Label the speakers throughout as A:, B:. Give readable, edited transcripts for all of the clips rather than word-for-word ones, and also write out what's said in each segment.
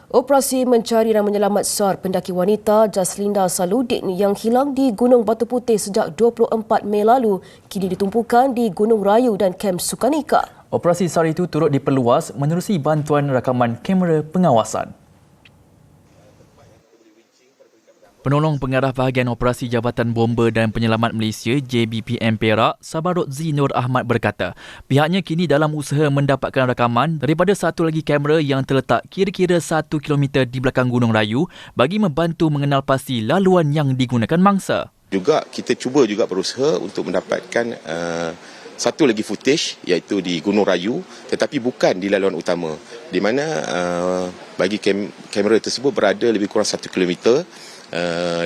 A: Operasi mencari dan menyelamat SAR pendaki wanita Jaslinda Saludin yang hilang di Gunung Batu Putih sejak 24 Mei lalu kini ditumpukan di Gunung Rayu dan Kem Sukanika.
B: Operasi SAR itu turut diperluas menerusi bantuan rakaman kamera pengawasan. Penolong Pengarah Bahagian Operasi Jabatan Bomba dan Penyelamat Malaysia JBPM Perak, Sabarotzi Nur Ahmad berkata, pihaknya kini dalam usaha mendapatkan rakaman daripada satu lagi kamera yang terletak kira-kira 1 km di belakang Gunung Rayu bagi membantu mengenal pasti laluan yang digunakan mangsa.
C: Juga kita cuba juga berusaha untuk mendapatkan satu lagi footage iaitu di Gunung Rayu tetapi bukan di laluan utama di mana bagi kamera tersebut berada lebih kurang 1 km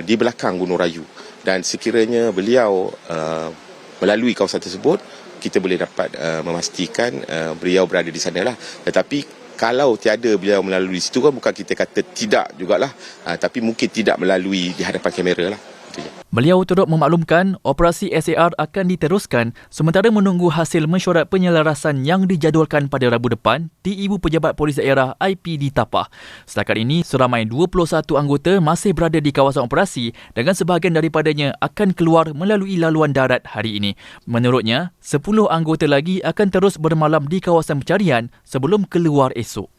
C: di belakang Gunung Rayu dan sekiranya beliau melalui kawasan tersebut kita boleh dapat memastikan beliau berada di sana lah. Tetapi kalau tiada beliau melalui situ kan bukan kita kata tidak jugalah, tapi mungkin tidak melalui di hadapan kamera lah.
B: Beliau turut memaklumkan operasi SAR akan diteruskan sementara menunggu hasil mesyuarat penyelarasan yang dijadualkan pada Rabu depan di Ibu Pejabat Polis Daerah IPD Tapah. Setakat ini, seramai 21 anggota masih berada di kawasan operasi dengan sebahagian daripadanya akan keluar melalui laluan darat hari ini. Menurutnya, 10 anggota lagi akan terus bermalam di kawasan pencarian sebelum keluar esok.